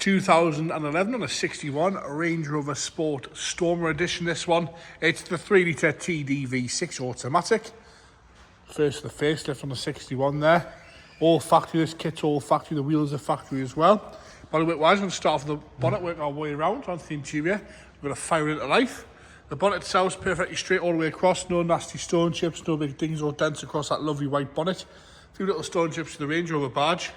2011 on a 61 Range Rover Sport Stormer Edition. This one, it's the 3-litre TDV6 automatic. First the facelift on the 61 there. All factory, this kit's all factory, the wheels are factory as well. Bodyweight wise, we're going to start off with the bonnet, work our way around onto the interior. We're going to fire it into life. The bonnet itself is perfectly straight all the way across, no nasty stone chips, no big dings or dents across that lovely white bonnet. A few little stone chips to the Range Rover badge.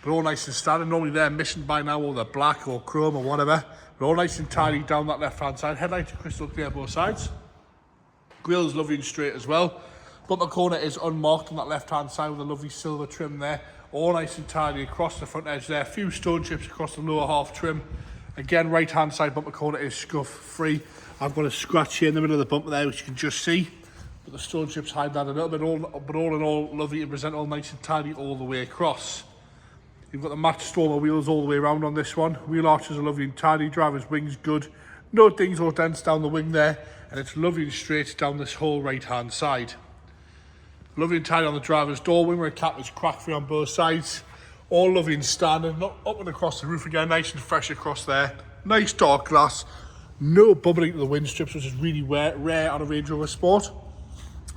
But all nice and standard. Normally they're missing by now, or they're black or chrome or whatever. But all nice and tidy down that left-hand side. Headlights are crystal clear both sides. Grille's lovely and straight as well. Bumper corner is unmarked on that left-hand side with a lovely silver trim there. All nice and tidy across the front edge there. A few stone chips across the lower half trim. Again, right-hand side bumper corner is scuff-free. I've got a scratch here in the middle of the bumper there, which you can just see. But the stone chips hide that a little bit. But all in all, lovely and present, all nice and tidy all the way across. You've got the matched Stormer wheels all the way around on this one. Wheel arches are lovely and tidy. Driver's wings good. No dings or dents down the wing there. And it's lovely and straight down this whole right-hand side. Lovely and tidy on the driver's door. Wing mirror cap is crack-free on both sides. All lovely and standard. Not up and across the roof again. Nice and fresh across there. Nice dark glass. No bubbling to the wind strips, which is really rare on a Range Rover Sport.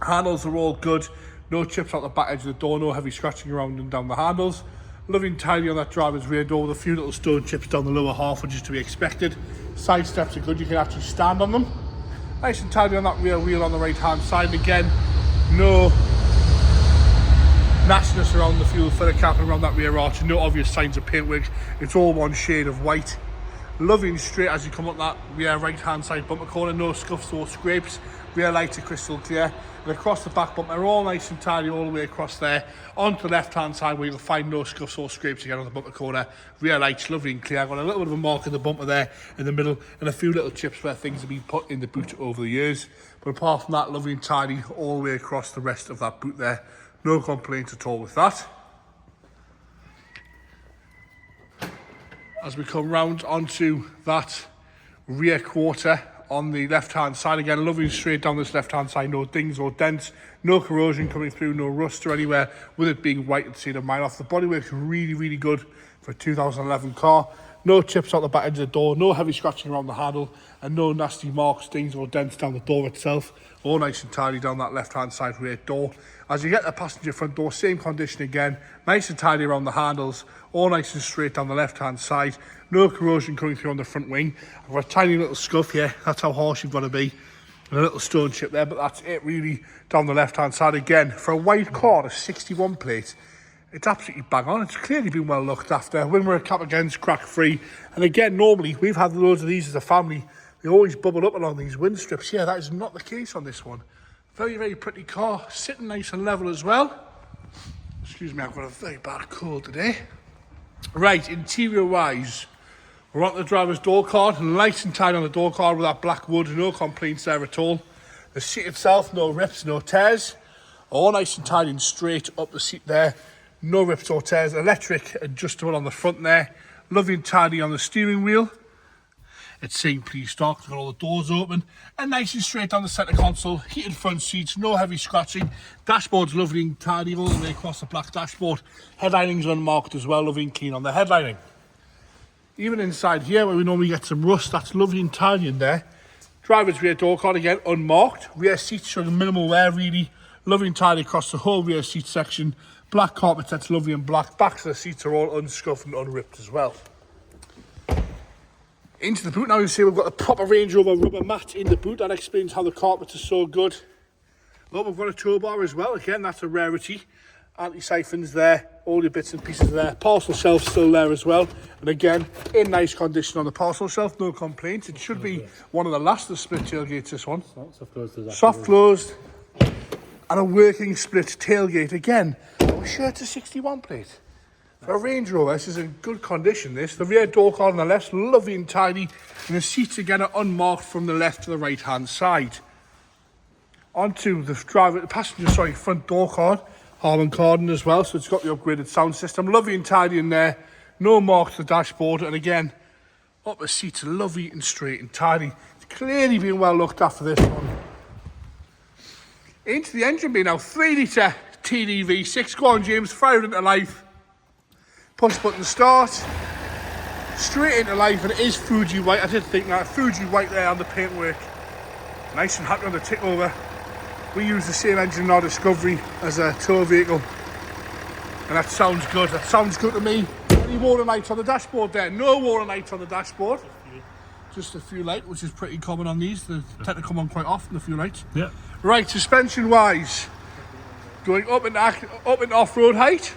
Handles are all good. No chips out the back edge of the door. No heavy scratching around and down the handles. Lovely and tidy on that driver's rear door with a few little stone chips down the lower half, which is to be expected. Side steps are good, you can actually stand on them. Nice and tidy on that rear wheel on the right hand side. And again, no nastiness around the fuel filler cap and around that rear arch, and no obvious signs of paintwork. It's all one shade of white. Lovely and straight as you come up that rear right hand side bumper corner. No scuffs or scrapes. Rear lights are crystal clear. And across the back bumper, all nice and tidy all the way across there. Onto the left hand side where you'll find no scuffs or scrapes again on the bumper corner. Rear lights lovely and clear. Got a little bit of a mark in the bumper there in the middle, and a few little chips where things have been put in the boot over the years. But apart from that, lovely and tidy all the way across the rest of that boot there. No complaints at all with that. As we come round onto that rear quarter on the left-hand side, again, lovely and straight down this left-hand side, no dings or dents, no corrosion coming through, no rust or anywhere, with it being white and seen a mile off. The bodywork's really, really good for a 2011 car. No chips out the back edge of the door, no heavy scratching around the handle, and no nasty marks, dings or dents down the door itself. All nice and tidy down that left-hand side rear door. As you get the passenger front door, same condition again, nice and tidy around the handles, all nice and straight down the left-hand side. No corrosion coming through on the front wing. I've got a tiny little scuff here, that's how harsh you've got to be. And a little stone chip there, but that's it really down the left-hand side. Again, for a white car, a 61 plate, it's absolutely bang on. It's clearly been well looked after. Wing mirror cap again's crack-free. And again, normally, we've had loads of these as a family. They always bubble up along these wind strips. Yeah, that is not the case on this one. Very, very pretty car. Sitting nice and level as well. Excuse me, I've got a very bad cold today. Right, interior-wise, we're on the driver's door card. Nice and tight on the door card with that black wood. No complaints there at all. The seat itself, no rips, no tears. All nice and tight and straight up the seat there. No rips or tears. Electric adjustable on the front there. Lovely and tidy on the steering wheel. It's saying please start, got all the doors open. And nice and straight down the centre console. Heated front seats, no heavy scratching. Dashboard's lovely and tidy all the way across the black dashboard. Headlining's unmarked as well, lovely and clean on the headlining. Even inside here where we normally get some rust, that's lovely and tidy in there. Driver's rear door card again, unmarked. Rear seats showing minimal wear really. Lovely and tidy across the whole rear seat section. Black carpet that's lovely and black. Backs of the seats are all unscuffed and unripped as well. Into the boot now, you see we've got the proper Range Rover rubber mat in the boot. That explains how the carpets are so good. Look, we've got a tow bar as well. Again, that's a rarity. Anti-siphons there, all your bits and pieces there. Parcel shelf still there as well. And again, in nice condition on the parcel shelf, no complaints. It should be one of the last of the split tailgates, this one. Soft closed. And a working split tailgate again. We're sure it's a 61 plate. For a Range Rover, this is in good condition, this. The rear door card on the left, lovely and tidy. And the seats again are unmarked from the left to the right-hand side. Onto the front door card. Harman Kardon as well, so it's got the upgraded sound system. Lovely and tidy in there. No marks to the dashboard. And again, up the seats are lovely and straight and tidy. It's clearly been well looked after, this one. Into the engine bay now. 3-litre TDV6. Go on, James, fire it into life. Push button start. straight into life, and it is Fuji white. I did think that. Fuji white there on the paintwork. Nice and happy on the tick over. We use the same engine in our Discovery as a tow vehicle. And that sounds good. That sounds good to me. Any warning lights on the dashboard there? No warning lights on the dashboard. Just a few lights, which is pretty common on these. They tend to come on quite often, a few lights. Yeah. Right, suspension wise, going up in off-road height.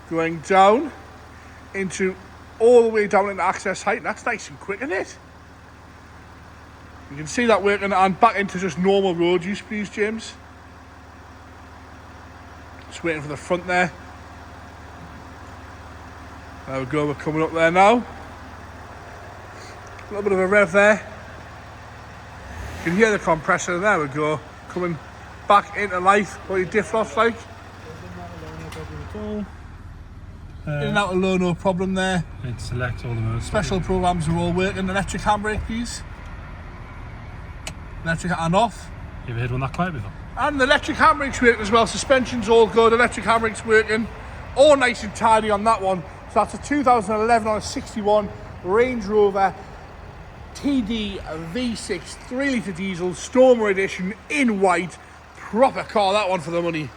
Going down into all the way down into access height. That's nice and quick, isn't it? You can see that working, and back into just normal road use, please, James. Just waiting for the front there. There we go, we're coming up there now. A little bit of a rev there. You can hear the compressor, there we go. Coming back into life. What are your diff lofts like? In and out of low, no problem there. It selects all the modes. Special programs are all working. Electric handbrake, please. Electric and off. You ever had one that quiet before? And the electric handbrake's working as well. Suspension's all good. Electric handbrake's working. All nice and tidy on that one. So that's a 2011 on a 61 Range Rover TD V6 3 litre diesel Stormer edition in white. Proper car, that one, for the money.